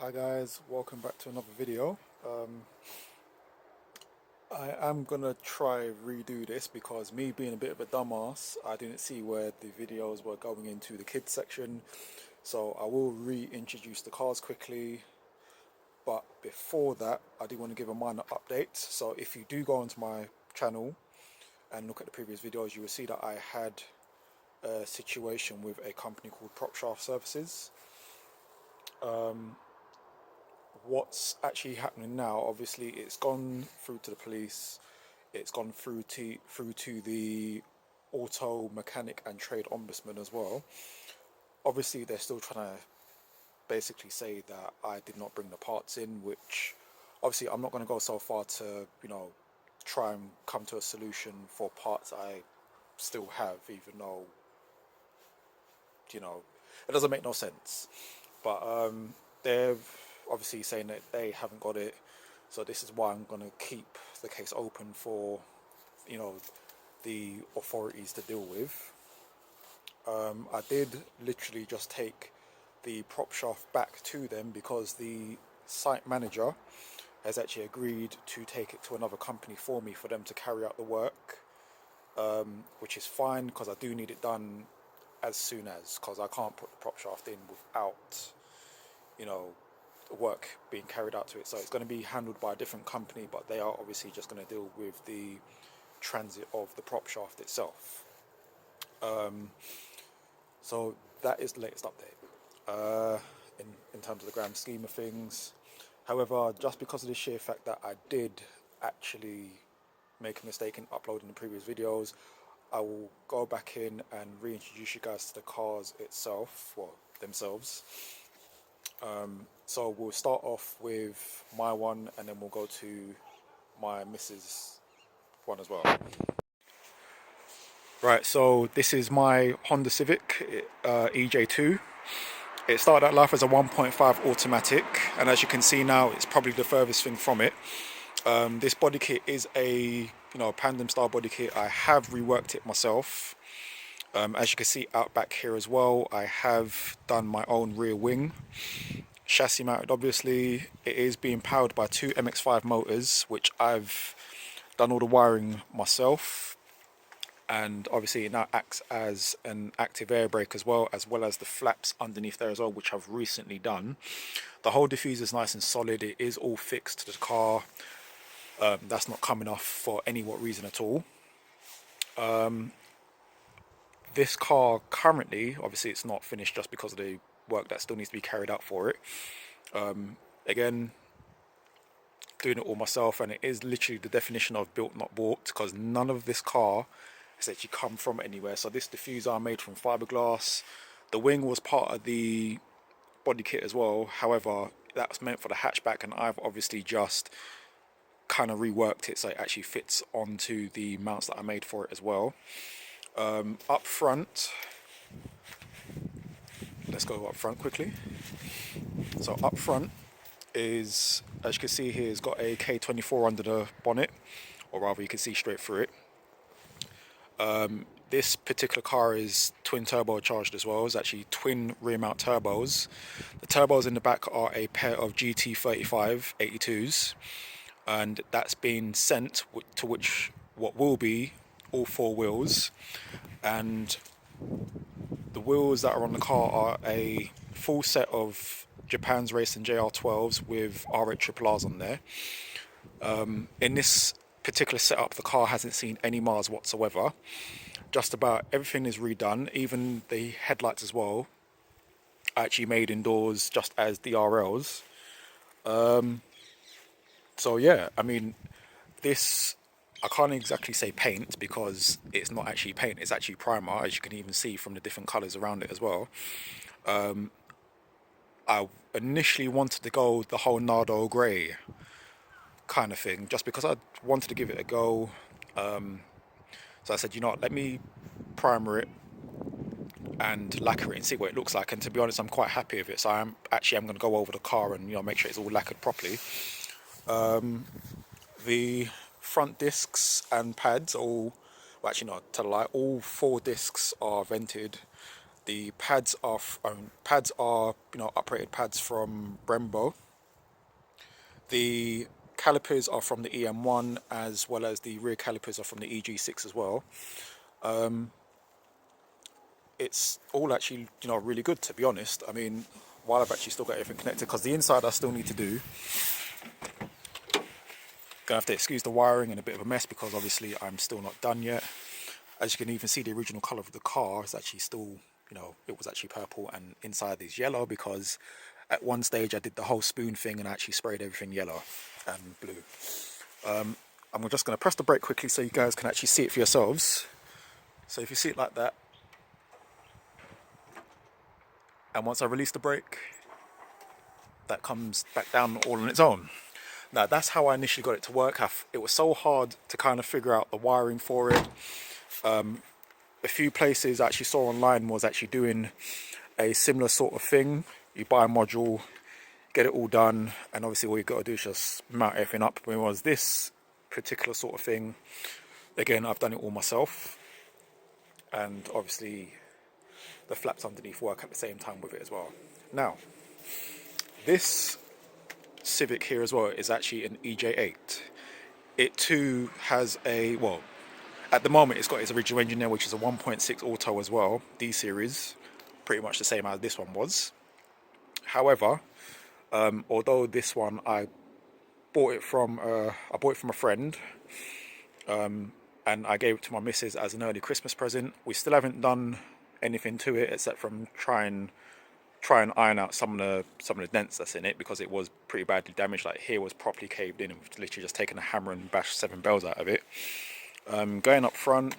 Hi guys, welcome back to another video. I am gonna try redo this because me being a bit of a dumbass, I didn't see where the videos were going into the kids section. So I will reintroduce the cars quickly. But before that, I do want to give a minor update. So if you do go onto my channel and look at the previous videos, you will see that I had a situation with a company called Prop Shaft Services. What's actually happening now, obviously it's gone through to the police, it's gone through to the auto mechanic and trade ombudsman as well. Obviously they're still trying to basically say that I did not bring the parts in, which obviously I'm not going to go so far to try and come to a solution for parts I still have, even though it doesn't make no sense. But they're obviously saying that they haven't got it, so this is why I'm going to keep the case open for the authorities to deal with. I did literally just take the prop shaft back to them because the site manager has actually agreed to take it to another company for me for them to carry out the work, which is fine because I do need it done as soon as, because I can't put the prop shaft in without work being carried out to it. So it's going to be handled by a different company, but they are obviously just going to deal with the transit of the prop shaft itself. So that is the latest update in terms of the grand scheme of things. However, just because of the sheer fact that I did actually make a mistake in uploading the previous videos, I will go back in and reintroduce you guys to the cars themselves. So we'll start off with my one, and then we'll go to my missus one as well. Right, so this is my Honda Civic EJ2. It started out life as a 1.5 automatic, and as you can see now, it's probably the furthest thing from it. This body kit is a Pandem style body kit. I have reworked it myself. As you can see out back here as well, I have done my own rear wing. Chassis mounted, obviously. It is being powered by two MX-5 motors, which I've done all the wiring myself. And obviously it now acts as an active air brake as well as the flaps underneath there as well, which I've recently done. The whole diffuser is nice and solid. It is all fixed to the car. That's not coming off for any reason at all. This car currently, obviously it's not finished just because of the work that still needs to be carried out for it. Again, doing it all myself, and it is literally the definition of built not bought, because none of this car has actually come from anywhere. So this diffuser I made from fiberglass. The wing was part of the body kit as well, however that was meant for the hatchback, and I've obviously just kind of reworked it so it actually fits onto the mounts that I made for it as well. Up front, let's go up front quickly. So up front is, as you can see here, it's got a K24 under the bonnet, or rather you can see straight through it. This particular car is twin turbo charged as well. It's actually twin rear mount turbos. The turbos in the back are a pair of GT35 82s, and that's been sent to what will be all four wheels. And the wheels that are on the car are a full set of Japan's Racing JR12s with R8 triple Rs on there. In this particular setup, the car hasn't seen any miles whatsoever. Just about everything is redone, even the headlights as well, actually made indoors just as the RLs. So yeah, I mean, this, I can't exactly say paint because it's not actually paint, it's actually primer, as you can even see from the different colours around it as well. I initially wanted to go the whole Nardo grey kind of thing, just because I wanted to give it a go. So I said, let me primer it and lacquer it and see what it looks like. And to be honest, I'm quite happy with it. So I'm going to go over the car and make sure it's all lacquered properly. The front discs and pads all, well, actually not, tell a lie, all four discs are vented. The pads are uprated pads from Brembo. The calipers are from the EM1, as well as the rear calipers are from the EG6 as well. It's all actually, really good, to be honest. I mean, while I've actually still got everything connected, because the inside I still need to do. Gonna have to excuse the wiring and a bit of a mess, because obviously I'm still not done yet. As you can even see, the original color of the car is actually still, it was actually purple, and inside is yellow, because at one stage I did the whole spoon thing and I actually sprayed everything yellow and blue. I'm just going to press the brake quickly so you guys can actually see it for yourselves. So if you see it like that, and once I release the brake, that comes back down all on its own. Now that's how I initially got it to work. It was so hard to kind of figure out the wiring for it. A few places I actually saw online was actually doing a similar sort of thing. You buy a module, get it all done, and obviously all you got to do is just mount everything up. Whereas this particular sort of thing, again, I've done it all myself, and obviously the flaps underneath work at the same time with it as well. Now, this Civic here as well is actually an EJ8. It too has at the moment it's got its original engine there, which is a 1.6 auto as well, D series, pretty much the same as this one was. However, although this one I bought it from a friend, and I gave it to my missus as an early Christmas present. We still haven't done anything to it except from try and iron out some of the dents that's in it, because it was pretty badly damaged. Like here was properly caved in, and we've literally just taken a hammer and bashed 7 bells out of it. Going up front,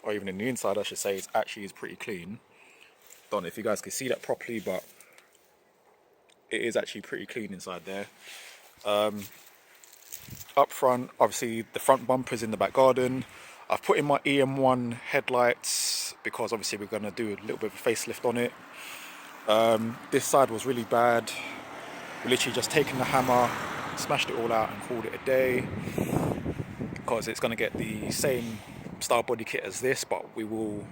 or even in the inside I should say, it's actually pretty clean. Don't know if you guys can see that properly, but it is actually pretty clean inside there. Up front, obviously the front bumper's in the back garden. I've put in my EM1 headlights because obviously we're going to do a little bit of a facelift on it. This side was really bad. We literally just taken the hammer, smashed it all out and called it a day, because it's going to get the same style body kit as this, but we will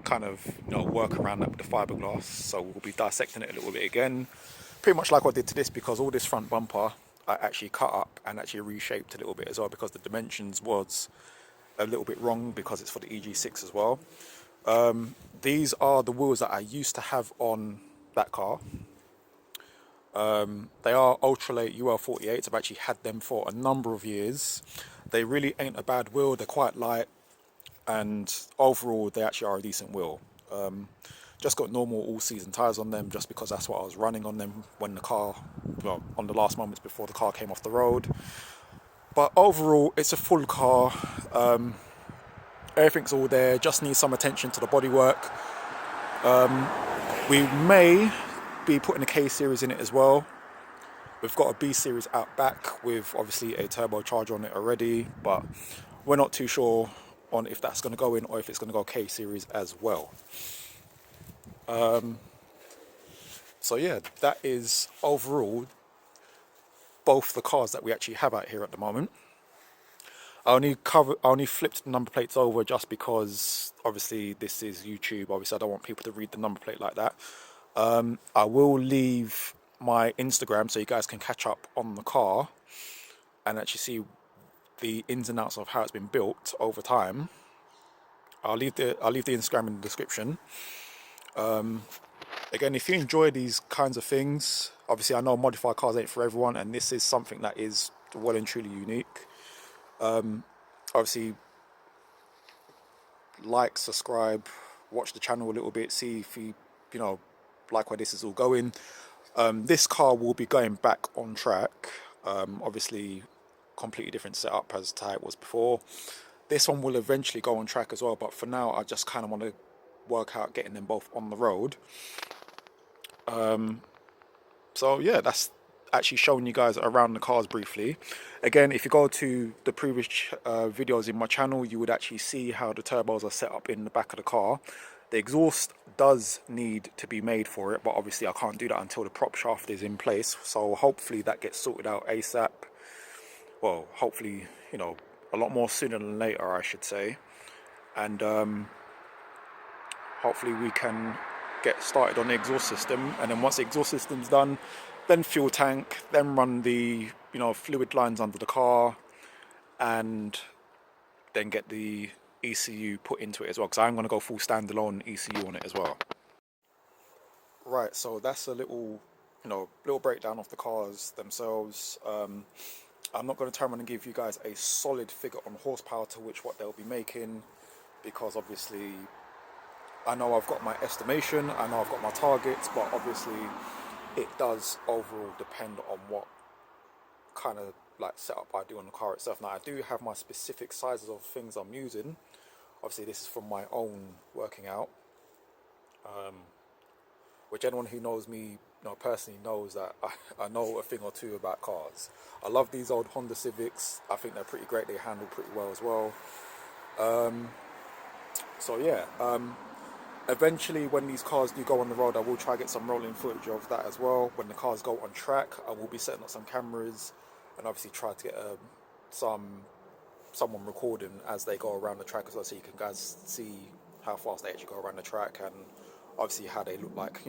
kind of work around that with the fiberglass. So we'll be dissecting it a little bit again, pretty much like I did to this, because all this front bumper I actually cut up and actually reshaped a little bit as well, because the dimensions was a little bit wrong, because it's for the EG6 as well. These are the wheels that I used to have on that car. They are ultralight UL48s. I've actually had them for a number of years. They really ain't a bad wheel. They're quite light, and overall they actually are a decent wheel. Just got normal all-season tyres on them, just because that's what I was running on them when the car, on the last moments before the car came off the road. But overall, it's a full car. Everything's all there, just needs some attention to the bodywork. We may be putting a K series in it as well. We've got a B series out back with obviously a turbocharger on it already, but we're not too sure on if that's going to go in or if it's going to go K series as well. So yeah, that is overall both the cars that we actually have out here at the moment. I only flipped the number plates over just because obviously this is YouTube. Obviously I don't want people to read the number plate like that. I will leave my Instagram so you guys can catch up on the car and actually see the ins and outs of how it's been built over time. I'll leave the Instagram in the description. Again, if you enjoy these kinds of things, obviously I know modified cars ain't for everyone, and this is something that is well and truly unique. Obviously, like, subscribe, watch the channel a little bit, see if you like where this is all going. This car will be going back on track. Obviously, completely different setup as to how it was before. This one will eventually go on track as well, but for now I just kind of want to work out getting them both on the road. So yeah, that's actually showing you guys around the cars briefly. Again, if you go to the previous videos in my channel, you would actually see how the turbos are set up in the back of the car. The exhaust does need to be made for it, but obviously I can't do that until the prop shaft is in place. So hopefully that gets sorted out ASAP. Well, hopefully, a lot more sooner than later, I should say. And hopefully we can get started on the exhaust system, and then once the exhaust system's done, then fuel tank, then run the fluid lines under the car, and then get the ECU put into it as well, because I'm going to go full standalone ECU on it as well. Right, so that's a little breakdown of the cars themselves. I'm not going to turn around and give you guys a solid figure on horsepower to which what they'll be making, because obviously I know I've got my estimation, I know I've got my targets, but obviously it does overall depend on what kind of setup I do on the car itself. Now I do have my specific sizes of things I'm using. Obviously this is from my own working out, which anyone who knows me personally knows that I know a thing or two about cars. I love these old Honda Civics. I think they're pretty great. They handle pretty well as well. So yeah, eventually when these cars do go on the road, I will try to get some rolling footage of that as well. When the cars go on track, I will be setting up some cameras and obviously try to get someone recording as they go around the track as well, so you can guys see how fast they actually go around the track, and obviously how they look like,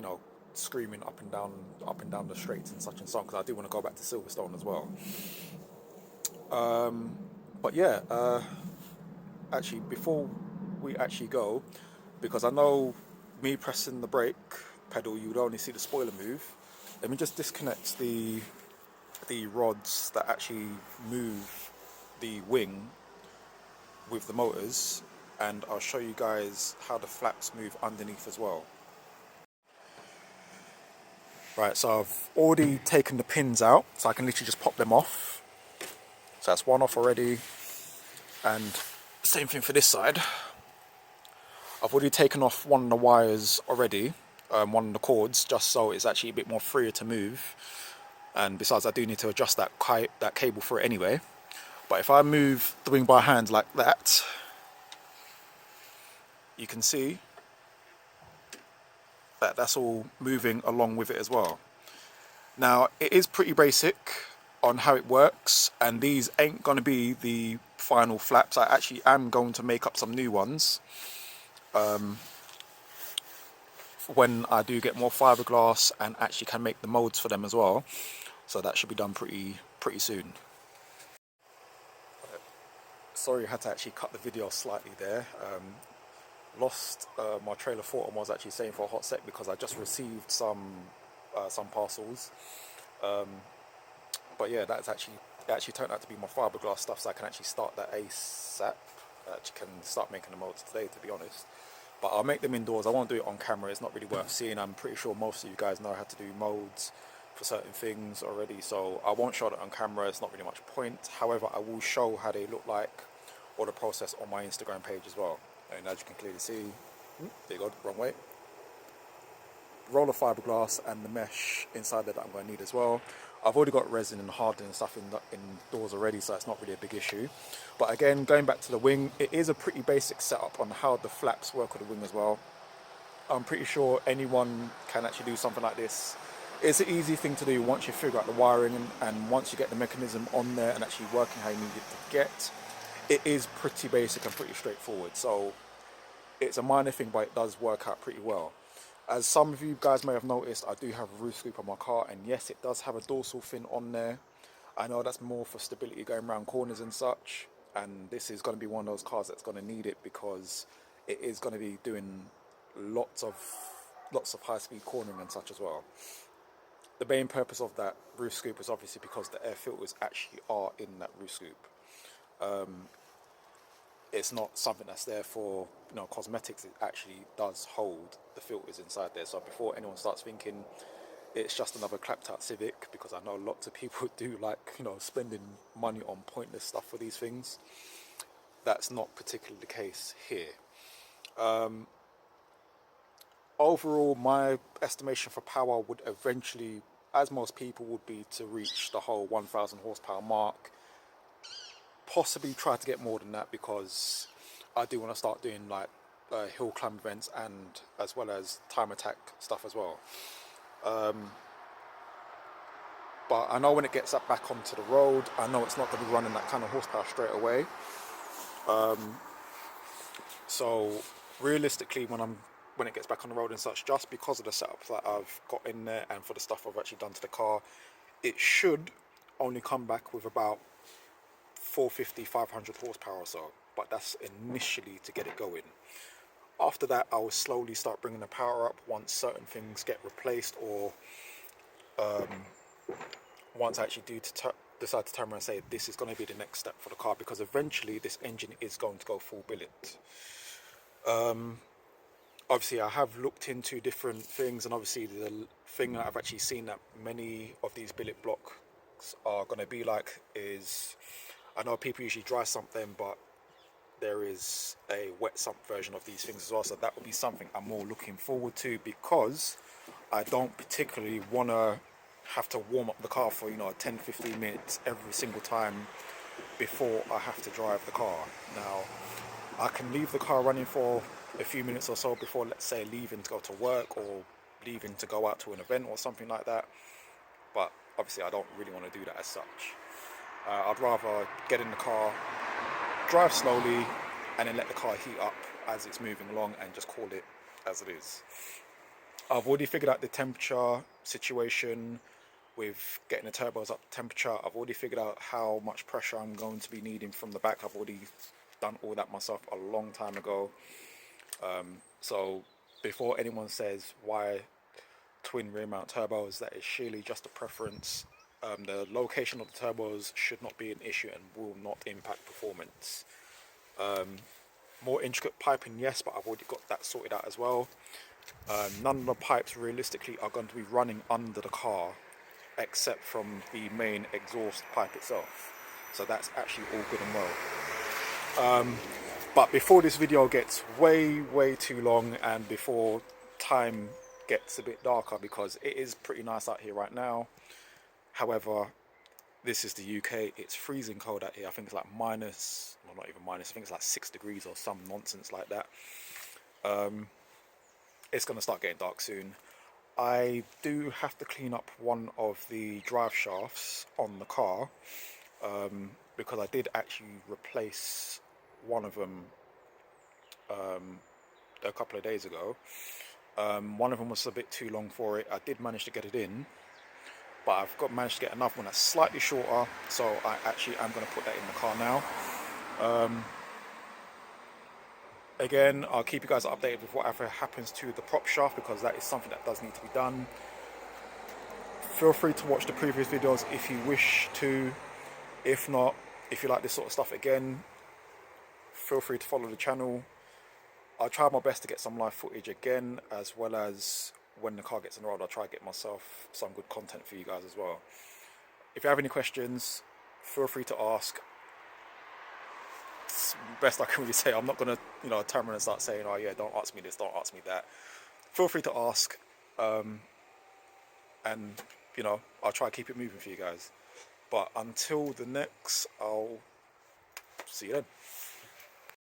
screaming up and down the straights and such and so on, because I do want to go back to Silverstone as well. But yeah, actually before we actually go, because I know me pressing the brake pedal you would only see the spoiler move, let me just disconnect the rods that actually move the wing with the motors, and I'll show you guys how the flaps move underneath as well. Right, so I've already taken the pins out, so I can literally just pop them off. So that's one off already, and same thing for this side. I've already taken off one of the wires already, one of the cords, just so it's actually a bit more freer to move. And besides, I do need to adjust that cable for it anyway. But if I move the wing by hand like that, you can see that that's all moving along with it as well. Now, it is pretty basic on how it works, and these ain't going to be the final flaps. I actually am going to make up some new ones when I do get more fiberglass and actually can make the molds for them as well. So that should be done pretty soon. Sorry, I had to actually cut the video slightly there. Lost my trailer thought I was actually saying for a hot sec, because I just received some parcels. But yeah, it actually turned out to be my fiberglass stuff, so I can actually start that ASAP. I actually can start making the molds today, to be honest. But I'll make them indoors. I won't do it on camera. It's not really worth seeing. I'm pretty sure most of you guys know how to do molds for certain things already, so I won't show that on camera. It's not really much point. However, I will show how they look like, or the process, on my Instagram page as well. And as you can clearly see, there you go, wrong way. Roll of fiberglass and the mesh inside there that I'm going to need as well. I've already got resin and hardening and stuff indoors already, so it's not really a big issue. But again, going back to the wing, it is a pretty basic setup on how the flaps work with the wing as well. I'm pretty sure anyone can actually do something like this. It's an easy thing to do once you figure out the wiring, and once you get the mechanism on there and actually working how you need it to get. It is pretty basic and pretty straightforward, so it's a minor thing, but it does work out pretty well. As some of you guys may have noticed, I do have a roof scoop on my car, and yes, it does have a dorsal fin on there. I know that's more for stability going around corners and such, and this is going to be one of those cars that's going to need it, because it is going to be doing lots of high-speed cornering and such as well. The main purpose of that roof scoop is obviously because the air filters actually are in that roof scoop. It's not something that's there for cosmetics. It actually does hold the filters inside there. So before anyone starts thinking it's just another clapped out Civic, because I know lots of people do like spending money on pointless stuff for these things, that's not particularly the case here. Overall, my estimation for power would eventually, as most people would, be to reach the whole 1000 horsepower mark. Possibly try to get more than that, because I do want to start doing like hill climb events, and as well as time attack stuff as well. But I know when it gets up back onto the road, I know it's not going to be running that kind of horsepower straight away. So realistically, when I'm when it gets back on the road and such, just because of the setup that I've got in there and for the stuff I've actually done to the car, it should only come back with about 450, 500 horsepower or so, but that's initially to get it going. After that, I will slowly start bringing the power up once certain things get replaced, or once I actually do decide to turn around and say this is going to be the next step for the car, because eventually this engine is going to go full billet. Obviously I have looked into different things, and obviously the thing that I've actually seen that many of these billet blocks are going to be like is, I know people usually dry sump them, but there is a wet sump version of these things as well, so that would be something I'm more looking forward to, because I don't particularly want to have to warm up the car for 10-15 minutes every single time before I have to drive the car. Now I can leave the car running for a few minutes or so before, let's say, leaving to go to work or leaving to go out to an event or something like that, but obviously I don't really want to do that as such. I'd rather get in the car, drive slowly, and then let the car heat up as it's moving along and just call it as it is. I've already figured out the temperature situation with getting the turbos up to temperature. I've already figured out how much pressure I'm going to be needing from the back. I've already done all that myself a long time ago. So before anyone says why twin rear mount turbos, that is surely just a preference. The location of the turbos should not be an issue and will not impact performance. More intricate piping, yes, but I've already got that sorted out as well. None of the pipes realistically are going to be running under the car except from the main exhaust pipe itself, so that's actually all good and well. But before this video gets way too long, and before time gets a bit darker, because it is pretty nice out here right now, however, this is the UK, it's freezing cold out here. I think it's like minus, well, not even minus, I think it's like 6 degrees or some nonsense like that. It's going to start getting dark soon. I do have to clean up one of the drive shafts on the car, because I did actually replace one of them a couple of days ago. One of them was a bit too long for it. I did manage to get it in, but I've managed to get another one that's slightly shorter, so I actually am going to put that in the car now. Again, I'll keep you guys updated with whatever happens to the prop shaft, because that is something that does need to be done. Feel free to watch the previous videos if you wish to. If not, if you like this sort of stuff again, feel free to follow the channel. I'll try my best to get some live footage again, as well as when the car gets on the road, I'll try to get myself some good content for you guys as well. If you have any questions, feel free to ask. It's the best I can really say. I'm not going to, turn around and start saying, oh yeah, don't ask me this, don't ask me that. Feel free to ask, and, I'll try to keep it moving for you guys. But until the next, I'll see you then.